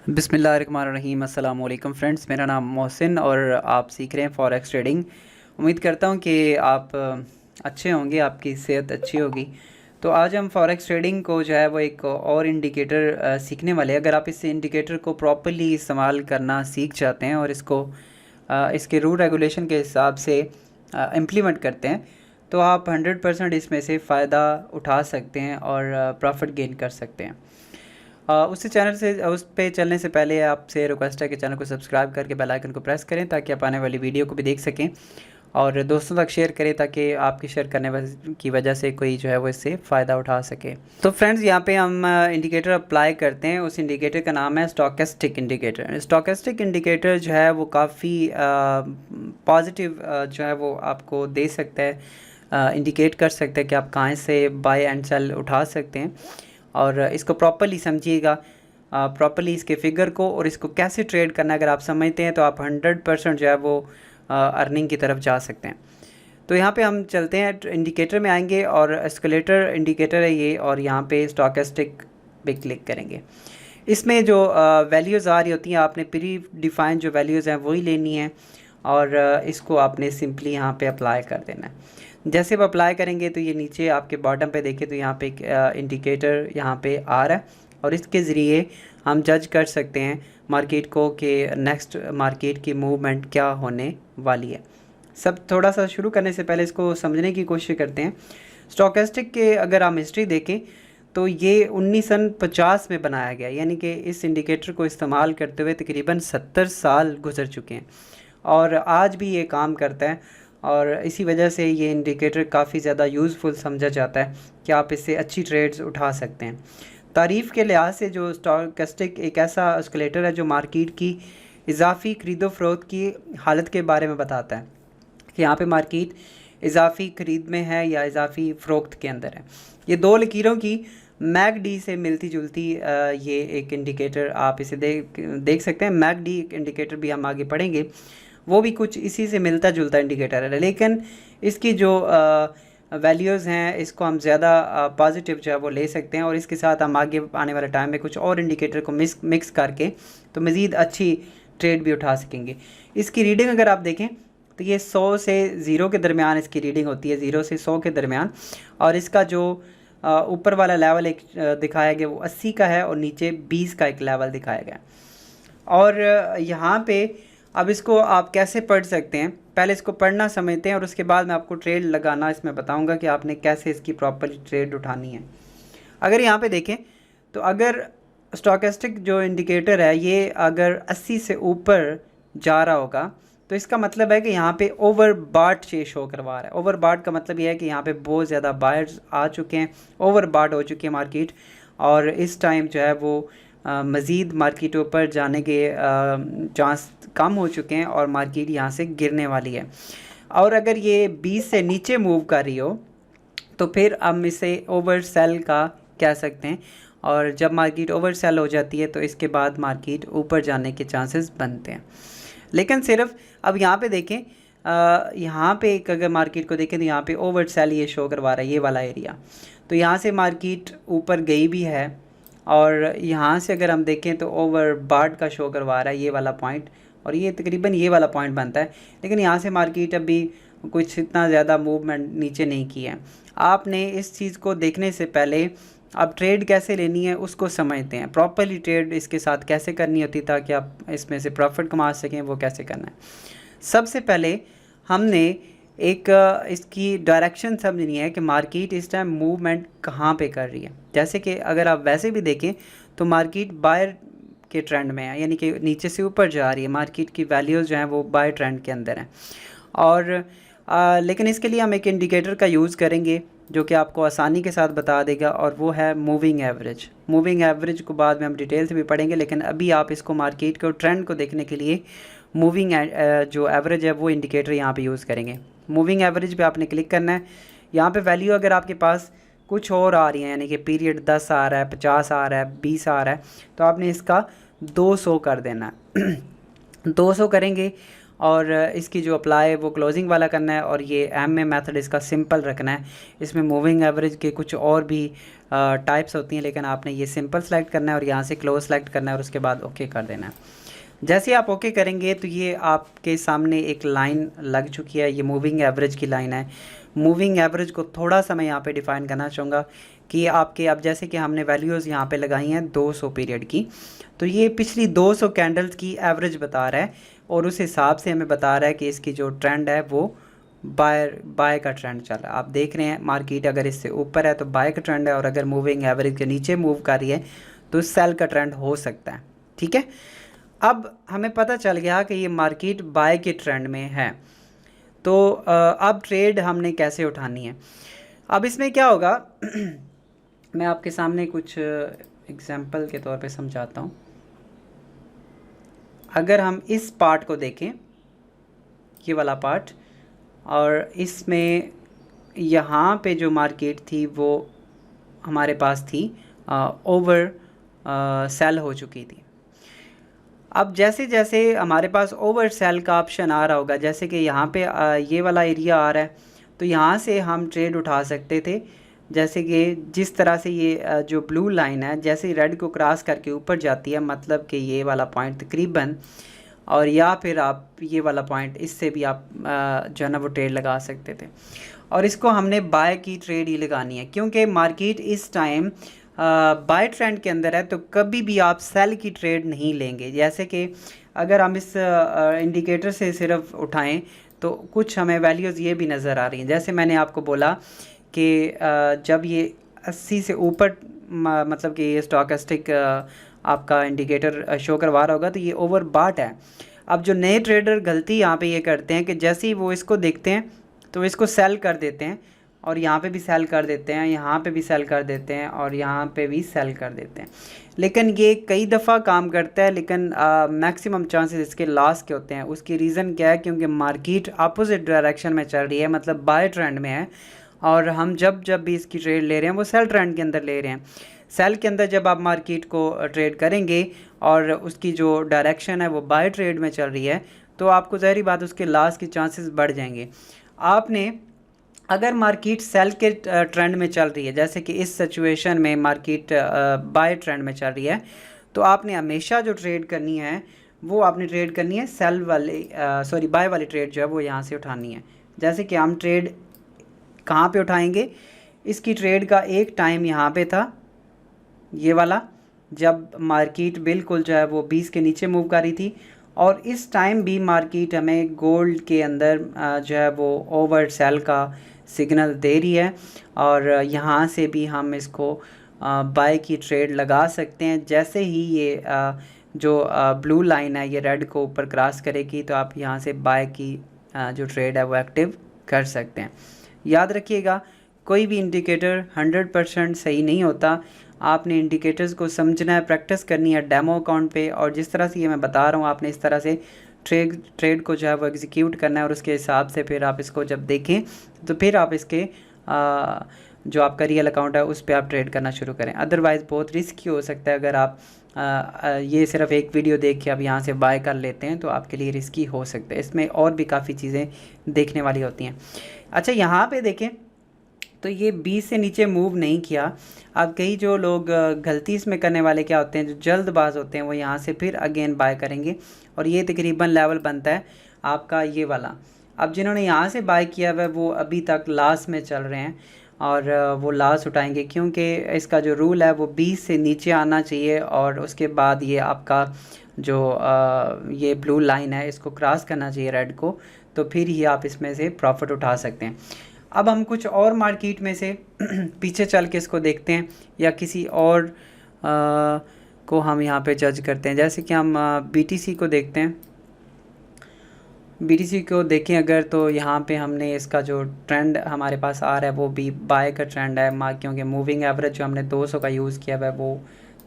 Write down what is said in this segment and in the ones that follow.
बिस्मिल्लाहिर्रहमानिर्रहीम। अस्सलाम वालेकुम फ्रेंड्स, मेरा नाम मोहसिन और आप सीख रहे हैं फॉरेक्स ट्रेडिंग। उम्मीद करता हूं कि आप अच्छे होंगे, आपकी सेहत अच्छी होगी। तो आज हम फॉरेक्स ट्रेडिंग को जो है वो एक और इंडिकेटर सीखने वाले हैं। अगर आप इस इंडिकेटर को प्रॉपर्ली इस्तेमाल करना सीख जाते हैं और इसको इसके रूल रेगुलेशन के हिसाब से इम्प्लीमेंट करते हैं तो आप 100% इसमें से फ़ायदा उठा सकते हैं और प्रॉफिट गेन कर सकते हैं। उससे चैनल से उस पे चलने से पहले आपसे रिक्वेस्ट है कि चैनल को सब्सक्राइब करके बेल आइकन को प्रेस करें ताकि आप आने वाली वीडियो को भी देख सकें और दोस्तों तक शेयर करें ताकि आपके शेयर करने की वजह से कोई जो है वो इससे फ़ायदा उठा सके। तो फ्रेंड्स, यहाँ पे हम इंडिकेटर अप्लाई करते हैं। उस इंडिकेटर का नाम है स्टोकेस्टिक इंडिकेटर। स्टोकेस्टिक इंडिकेटर जो है वो काफ़ी पॉजिटिव जो है वो आपको दे सकता है, इंडिकेट कर सकता है कि आप कहाँ से बाय एंड सेल उठा सकते हैं। और इसको प्रॉपर्ली समझिएगा, प्रॉपर्ली इसके फिगर को और इसको कैसे ट्रेड करना अगर आप समझते हैं तो आप 100% जो है वो अर्निंग की तरफ जा सकते हैं। तो यहाँ पे हम चलते हैं, इंडिकेटर में आएंगे और एस्केलेटर इंडिकेटर है ये, और यहाँ पे स्टोकेस्टिक पे क्लिक करेंगे। इसमें जो वैल्यूज़ आ रही होती हैं आपने प्री डिफाइन जो वैल्यूज़ हैं वही लेनी है और इसको आपने सिंपली यहाँ पे अप्लाई कर देना है। जैसे आप अप्लाई करेंगे तो ये नीचे आपके बॉटम पे देखें तो यहाँ पे एक इंडिकेटर यहाँ पे आ रहा है और इसके ज़रिए हम जज कर सकते हैं मार्केट को कि नेक्स्ट मार्केट की मूवमेंट क्या होने वाली है। सब थोड़ा सा शुरू करने से पहले इसको समझने की कोशिश करते हैं। स्टोकेस्टिक के अगर हम हिस्ट्री देखें तो ये 1950 में बनाया गया, यानी कि इस इंडिकेटर को इस्तेमाल करते हुए तकरीबन 70 साल गुजर चुके हैं और आज भी ये काम करता है। और इसी वजह से ये इंडिकेटर काफ़ी ज़्यादा यूज़फुल समझा जाता है कि आप इससे अच्छी ट्रेड्स उठा सकते हैं। तारीफ़ के लिहाज से जो स्टोकेस्टिक एक ऐसा एस्केलेटर है जो मार्केट की इजाफी खरीदो फरोख्त की हालत के बारे में बताता है कि यहाँ पे मार्केट इजाफी खरीद में है या इजाफी फ़रोख्त के अंदर है। ये दो लकीरों की मैकडी से मिलती जुलती ये एक इंडिकेटर आप इसे देख सकते हैं। मैकडी इंडिकेटर भी हम आगे पढ़ेंगे, वो भी कुछ इसी से मिलता जुलता इंडिकेटर है, लेकिन इसकी जो वैल्यूज़ हैं इसको हम ज़्यादा पॉजिटिव जो है वो ले सकते हैं और इसके साथ हम आगे आने वाले टाइम में कुछ और इंडिकेटर को मिक्स करके तो मज़ीद अच्छी ट्रेड भी उठा सकेंगे। इसकी रीडिंग अगर आप देखें तो ये 100 से 0 के दरमियान इसकी रीडिंग होती है, 0 से 100 के दरमियान। और इसका जो ऊपर वाला लेवल एक दिखाया गया वो 80 का है और नीचे 20 का एक लेवल दिखाया गया। और यहाँ पे अब इसको आप कैसे पढ़ सकते हैं, पहले इसको पढ़ना समझते हैं और उसके बाद मैं आपको ट्रेड लगाना इसमें बताऊंगा कि आपने कैसे इसकी प्रॉपर ट्रेड उठानी है। अगर यहाँ पे देखें तो अगर स्टोकेस्टिक जो इंडिकेटर है ये अगर 80 से ऊपर जा रहा होगा तो इसका मतलब है कि यहाँ पे ओवरबॉट शो करवा रहा है। ओवरबॉट का मतलब ये है कि यहाँ पे बहुत ज़्यादा बायर्स आ चुके हैं, ओवरबॉट हो चुकी है मार्केट और इस टाइम जो है वो मज़ीद मार्केट ऊपर जाने के चांस कम हो चुके हैं और मार्केट यहाँ से गिरने वाली है। और अगर ये 20 से नीचे मूव कर रही हो तो फिर हम इसे ओवर सेल का कह सकते हैं और जब मार्केट ओवर सेल हो जाती है तो इसके बाद मार्केट ऊपर जाने के चांसेस बनते हैं। लेकिन सिर्फ अब यहाँ पे देखें, यहाँ पे एक अगर मार्केट को देखें तो यहाँ पे ओवर सेल ये शो करवा रहा है, ये वाला एरिया। तो यहाँ से मार्केट ऊपर गई भी है और यहाँ से अगर हम देखें तो ओवरबॉट का शो करवा रहा है ये वाला पॉइंट और ये तकरीबन ये वाला पॉइंट बनता है। लेकिन यहाँ से मार्केट अभी कुछ इतना ज़्यादा मूवमेंट नीचे नहीं की है। आपने इस चीज़ को देखने से पहले अब ट्रेड कैसे लेनी है उसको समझते हैं, प्रॉपर्ली ट्रेड इसके साथ कैसे करनी होती ताकि आप इसमें से प्रॉफिट कमा सकें, वो कैसे करना है। सबसे पहले हमने एक इसकी डायरेक्शन समझनी है कि मार्केट इस टाइम मूवमेंट कहाँ पे कर रही है। जैसे कि अगर आप वैसे भी देखें तो मार्केट बायर के ट्रेंड में है, यानी कि नीचे से ऊपर जा रही है, मार्केट की वैल्यूज़ जो हैं वो बाय ट्रेंड के अंदर हैं। और लेकिन इसके लिए हम एक इंडिकेटर का यूज़ करेंगे जो कि आपको आसानी के साथ बता देगा और वो है मूविंग एवरेज। मूविंग एवरेज को बाद में हम डिटेल से भी पढ़ेंगे, लेकिन अभी आप इसको मार्केट को ट्रेंड को देखने के लिए मूविंग जो एवरेज है वो इंडिकेटर यहाँ पे यूज़ करेंगे। मूविंग एवरेज पे आपने क्लिक करना है। यहाँ पे वैल्यू अगर आपके पास कुछ और आ रही है, यानी कि पीरियड 10 आ रहा है, 50 आ रहा है, 20 आ रहा है, तो आपने इसका 200 कर देना है। 200 करेंगे और इसकी जो अप्लाई है वो क्लोजिंग वाला करना है, और ये एम में मेथड इसका सिंपल रखना है। इसमें मूविंग एवरेज के कुछ और भी टाइप्स होती हैं, लेकिन आपने ये सिंपल सेलेक्ट करना है और यहाँ से क्लोज सेलेक्ट करना है और उसके बाद ओके कर देना है। जैसे ही आप ओके करेंगे तो ये आपके सामने एक लाइन लग चुकी है, ये मूविंग एवरेज की लाइन है। मूविंग एवरेज को थोड़ा सा मैं यहाँ पे डिफ़ाइन करना चाहूँगा कि आपके, अब जैसे कि हमने वैल्यूज़ यहाँ पे लगाई हैं 200 पीरियड की, तो ये पिछली 200 कैंडल्स की एवरेज बता रहा है और उस हिसाब से हमें बता रहा है कि इसकी जो ट्रेंड है वो बाय का ट्रेंड चल रहा है। आप देख रहे हैं मार्केट अगर इससे ऊपर है तो बाय का ट्रेंड है, और अगर मूविंग एवरेज के नीचे मूव कर रही है तो सेल का ट्रेंड हो सकता है। ठीक है, अब हमें पता चल गया कि ये मार्केट बाय के ट्रेंड में है। तो अब ट्रेड हमने कैसे उठानी है। अब इसमें क्या होगा मैं आपके सामने कुछ एग्जांपल के तौर पे समझाता हूँ। अगर हम इस पार्ट को देखें, ये वाला पार्ट, और इसमें यहाँ पे जो मार्केट थी वो हमारे पास थी ओवर सेल हो चुकी थी। अब जैसे जैसे हमारे पास ओवर सेल का ऑप्शन आ रहा होगा, जैसे कि यहाँ पे ये वाला एरिया आ रहा है, तो यहाँ से हम ट्रेड उठा सकते थे। जैसे कि जिस तरह से ये जो ब्लू लाइन है जैसे ही रेड को क्रॉस करके ऊपर जाती है, मतलब कि ये वाला पॉइंट तकरीबन, और या फिर आप ये वाला पॉइंट, इससे भी आप जो है ना वो ट्रेड लगा सकते थे। और इसको हमने बाय की ट्रेड ही लगानी है, क्योंकि मार्केट इस टाइम बाय ट्रेंड के अंदर है, तो कभी भी आप सेल की ट्रेड नहीं लेंगे। जैसे कि अगर हम इस इंडिकेटर से सिर्फ उठाएं तो कुछ हमें वैल्यूज़ ये भी नज़र आ रही हैं। जैसे मैंने आपको बोला कि जब ये 80 से ऊपर मतलब कि ये स्टॉकेस्टिक आपका इंडिकेटर शो करवा रहा होगा तो ये ओवर बॉट है। अब जो नए ट्रेडर गलती यहाँ पे ये करते हैं कि जैसे ही वो इसको देखते हैं तो इसको सेल कर देते हैं, और यहाँ पे भी सेल कर देते हैं, यहाँ पे भी सेल कर देते हैं, और यहाँ पे भी सेल कर देते हैं। लेकिन ये कई दफ़ा काम करता है, लेकिन मैक्सिमम चांसेस इसके लॉस के होते हैं। उसकी रीज़न क्या है, क्योंकि मार्केट अपोजिट डायरेक्शन में चल रही है, मतलब बाय ट्रेंड में है, और हम जब भी इसकी ट्रेड ले रहे हैं वो सेल ट्रेंड के अंदर ले रहे हैं। सेल के अंदर जब आप मार्केट को ट्रेड करेंगे और उसकी जो डायरेक्शन है वो बाय ट्रेड में चल रही है, तो आपको ज़ाहिर बात उसके लॉस के चांसेस बढ़ जाएंगे। आपने अगर मार्केट सेल के ट्रेंड में चल रही है, जैसे कि इस सिचुएशन में मार्केट बाय ट्रेंड में चल रही है, तो आपने हमेशा जो ट्रेड करनी है वो आपने ट्रेड करनी है सेल वाली बाय वाली ट्रेड जो है वो यहाँ से उठानी है। जैसे कि हम ट्रेड कहाँ पे उठाएंगे, इसकी ट्रेड का एक टाइम यहाँ पे था ये वाला, जब मार्केट बिल्कुल जो है वो 20 के नीचे मूव कर रही थी, और इस टाइम भी मार्केट हमें गोल्ड के अंदर जो है वो ओवर सेल का सिग्नल दे रही है, और यहाँ से भी हम इसको बाय की ट्रेड लगा सकते हैं। जैसे ही ये जो ब्लू लाइन है ये रेड को ऊपर क्रॉस करेगी तो आप यहाँ से बाय की जो ट्रेड है वो एक्टिव कर सकते हैं। याद रखिएगा, कोई भी इंडिकेटर 100% सही नहीं होता। आपने इंडिकेटर्स को समझना है, प्रैक्टिस करनी है डेमो अकाउंट पे, और जिस तरह से ये मैं बता रहा हूँ आपने इस तरह से ट्रेड को जो है वो एग्जीक्यूट करना है, और उसके हिसाब से फिर आप इसको जब देखें तो फिर आप इसके जो आपका रियल अकाउंट है उस पर आप ट्रेड करना शुरू करें। अदरवाइज़ बहुत रिस्की हो सकता है। अगर आप ये सिर्फ एक वीडियो देख के आप यहाँ से बाय कर लेते हैं तो आपके लिए रिस्की हो सकता है। इसमें और भी काफ़ी चीज़ें देखने वाली होती हैं। अच्छा, यहाँ पे देखें तो ये 20 से नीचे मूव नहीं किया। अब कई जो लोग गलती इसमें करने वाले क्या होते हैं, जो जल्दबाज होते हैं, वो यहाँ से फिर अगेन बाय करेंगे, और ये तकरीबन लेवल बनता है आपका ये वाला। अब जिन्होंने यहाँ से बाय किया हुआ है वो अभी तक लॉस में चल रहे हैं, और वो लॉस उठाएंगे, क्योंकि इसका जो रूल है वो 20 से नीचे आना चाहिए, और उसके बाद ये आपका जो ये ब्लू लाइन है इसको क्रॉस करना चाहिए रेड को, तो फिर ही आप इसमें से प्रॉफिट उठा सकते हैं। अब हम कुछ और मार्केट में से पीछे चल के इसको देखते हैं, या किसी और को हम यहाँ पे जज करते हैं। जैसे कि हम BTC को देखते हैं। BTC को देखें अगर, तो यहाँ पे हमने इसका जो ट्रेंड हमारे पास आ रहा है वो भी बाय का ट्रेंड है, क्योंकि मूविंग एवरेज जो हमने 200 का यूज़ किया हुआ है वो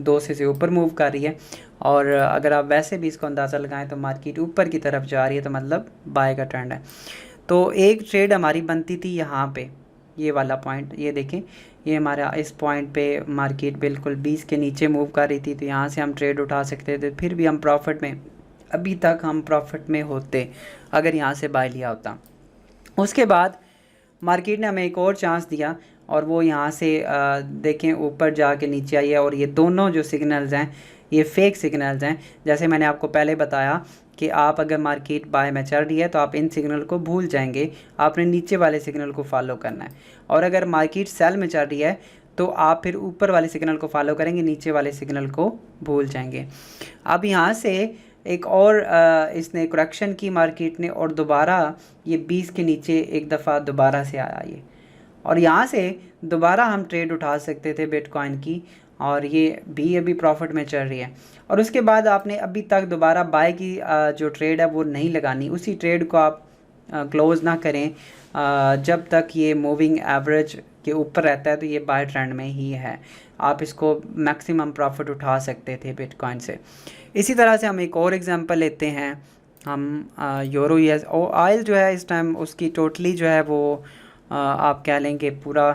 200 से ऊपर मूव कर रही है, और अगर आप वैसे भी इसको अंदाज़ा लगाएं तो मार्केट ऊपर की तरफ जा रही है, तो मतलब बाय का ट्रेंड है। तो एक ट्रेड हमारी बनती थी यहाँ पे, ये वाला पॉइंट, ये देखें, ये हमारा इस पॉइंट पे मार्केट बिल्कुल 20 के नीचे मूव कर रही थी, तो यहाँ से हम ट्रेड उठा सकते थे, फिर भी हम प्रॉफिट में अभी तक हम प्रॉफिट में होते अगर यहाँ से बाय लिया होता। उसके बाद मार्केट ने हमें एक और चांस दिया और वो यहाँ से देखें ऊपर जाके नीचे आई है, और ये दोनों जो सिग्नल्स हैं ये फेक सिग्नल्स हैं। जैसे मैंने आपको पहले बताया कि आप अगर मार्केट बाय में चल रही है तो आप इन सिग्नल को भूल जाएंगे, आपने नीचे वाले सिग्नल को फॉलो करना है। और अगर मार्केट सेल में चल रही है तो आप फिर ऊपर वाले सिग्नल को फॉलो करेंगे, नीचे वाले सिग्नल को भूल जाएंगे। अब यहाँ से एक और इसने करेक्शन की मार्केट ने, और दोबारा ये 20 के नीचे एक दफ़ा दोबारा से आया ये, और यहाँ से दोबारा हम ट्रेड उठा सकते थे बिटकॉइन की, और ये भी अभी प्रॉफिट में चल रही है। और उसके बाद आपने अभी तक दोबारा बाय की जो ट्रेड है वो नहीं लगानी, उसी ट्रेड को आप क्लोज़ ना करें जब तक ये मूविंग एवरेज के ऊपर रहता है, तो ये बाय ट्रेंड में ही है, आप इसको मैक्सिमम प्रॉफिट उठा सकते थे बिटकॉइन से। इसी तरह से हम एक और एग्जांपल लेते हैं, हम यूरो यूएस ऑयल जो है इस टाइम उसकी टोटली जो है वो आप कह लेंगे पूरा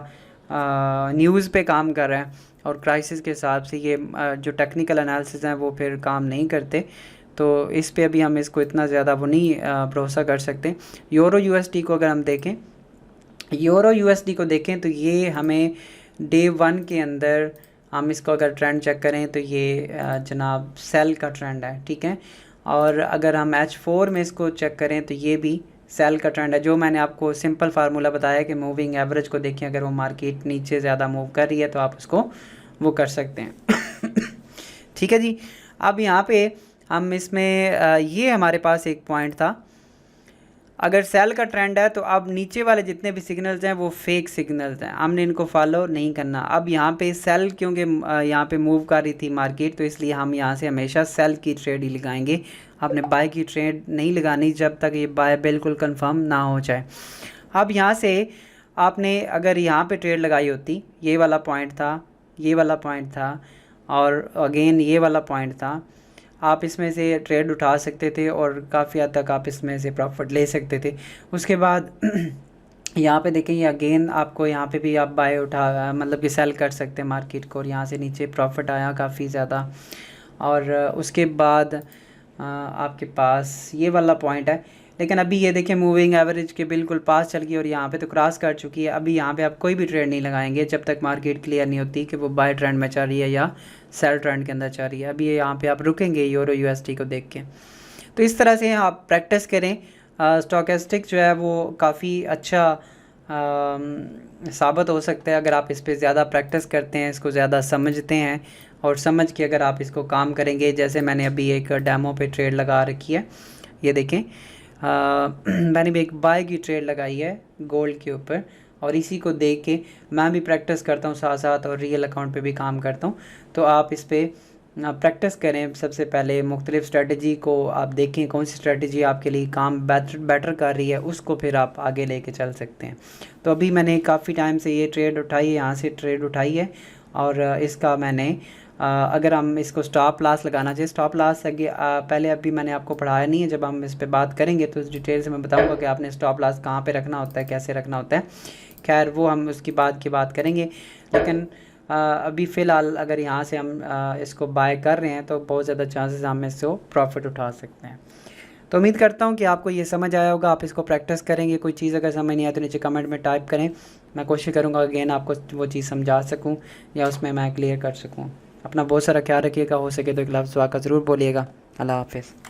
न्यूज़ पे काम कर रहा है, और क्राइसिस के हिसाब से ये जो टेक्निकल एनालिसिस हैं वो फिर काम नहीं करते, तो इस पे अभी हम इसको इतना ज़्यादा वो नहीं भरोसा कर सकते। यूरो यूएसडी को अगर हम देखें, यूरो यूएसडी को देखें तो ये हमें डे 1 के अंदर हम इसको अगर ट्रेंड चेक करें तो ये जनाब सेल का ट्रेंड है, ठीक है। और अगर हम H4 में इसको चेक करें तो ये भी सेल का ट्रेंड है। जो मैंने आपको सिंपल फार्मूला बताया कि मूविंग एवरेज को देखें, अगर वो मार्केट नीचे ज़्यादा मूव कर रही है तो आप उसको वो कर सकते हैं ठीक है जी। अब यहाँ पे हम इसमें ये हमारे पास एक पॉइंट था, अगर सेल का ट्रेंड है तो अब नीचे वाले जितने भी सिग्नल्स हैं वो फेक सिग्नल्स हैं, हमने इनको फॉलो नहीं करना। अब यहाँ पे सेल क्योंकि यहाँ पे मूव कर रही थी मार्केट, तो इसलिए हम यहाँ से हमेशा सेल की ट्रेड ही लगाएंगे, आपने बाय की ट्रेड नहीं लगानी जब तक ये बाय बिल्कुल कंफर्म ना हो जाए। अब यहाँ से आपने अगर यहाँ पे ट्रेड लगाई होती, ये वाला पॉइंट था, ये वाला पॉइंट था, और अगेन ये वाला पॉइंट था, आप इसमें से ट्रेड उठा सकते थे और काफ़ी हद तक आप इसमें से प्रॉफिट ले सकते थे। उसके बाद यहाँ पे देखें, ये अगेन आपको यहाँ पे भी आप बाय उठा मतलब कि सेल कर सकते हैं मार्केट को, और यहाँ से नीचे प्रॉफिट आया काफ़ी ज़्यादा। और उसके बाद आपके पास ये वाला पॉइंट है, लेकिन अभी ये देखें मूविंग एवरेज के बिल्कुल पास चल गई और यहाँ पे तो क्रॉस कर चुकी है। अभी यहाँ पे आप कोई भी ट्रेड नहीं लगाएंगे जब तक मार्केट क्लियर नहीं होती कि वो बाय ट्रेंड में चल रही है या सेल ट्रेंड के अंदर चल रही है। अभी ये यहाँ पे आप रुकेंगे यूरो यूएसडी को देख के। तो इस तरह से आप प्रैक्टिस करें। स्टोकेस्टिक जो है वो काफ़ी अच्छा साबित हो सकता है अगर आप इस पर ज़्यादा प्रैक्टिस करते हैं, इसको ज़्यादा समझते हैं, और समझ के अगर आप इसको काम करेंगे। जैसे मैंने अभी एक डेमो पे ट्रेड लगा रखी है, ये देखें मैंने भी एक बाय की ट्रेड लगाई है गोल्ड के ऊपर, और इसी को देख के मैं भी प्रैक्टिस करता हूँ साथ साथ, और रियल अकाउंट पे भी काम करता हूँ। तो आप इस पर प्रैक्टिस करें। सबसे पहले मुख्तलिफ़ स्ट्रेटजी को आप देखें, कौन सी स्ट्रेटजी आपके लिए काम बेटर कर रही है, उसको फिर आप आगे लेके चल सकते हैं। तो अभी मैंने काफ़ी टाइम से ये ट्रेड उठाई है, यहाँ से ट्रेड उठाई है, और इसका मैंने अगर हम इसको स्टॉप लॉस लगाना चाहिए, स्टॉप लॉस पहले अभी मैंने आपको पढ़ाया नहीं है, जब हम इस पर बात करेंगे तो इस डिटेल से मैं बताऊंगा कि आपने स्टॉप लॉस कहाँ पे रखना होता है, कैसे रखना होता है। खैर वो हम उसकी बात करेंगे, लेकिन अभी फ़िलहाल अगर यहाँ से हम इसको बाय कर रहे हैं तो बहुत ज़्यादा चांसेस हम इससे प्रॉफिट उठा सकते हैं। तो उम्मीद करता हूँ कि आपको ये समझ आया होगा, आप इसको प्रैक्टिस करेंगे। कोई चीज़ अगर समझ नहीं आए तो नीचे कमेंट में टाइप करें, मैं कोशिश करूँगा अगेन आपको वो चीज़ समझा सकूँ या उसमें मैं क्लियर कर सकूँ। अपना बहुत सारा ख्याल रखिएगा, हो सके तो एक लफ्ज़ वाक़ा ज़रूर बोलिएगा। अल्लाह हाफ़िज़।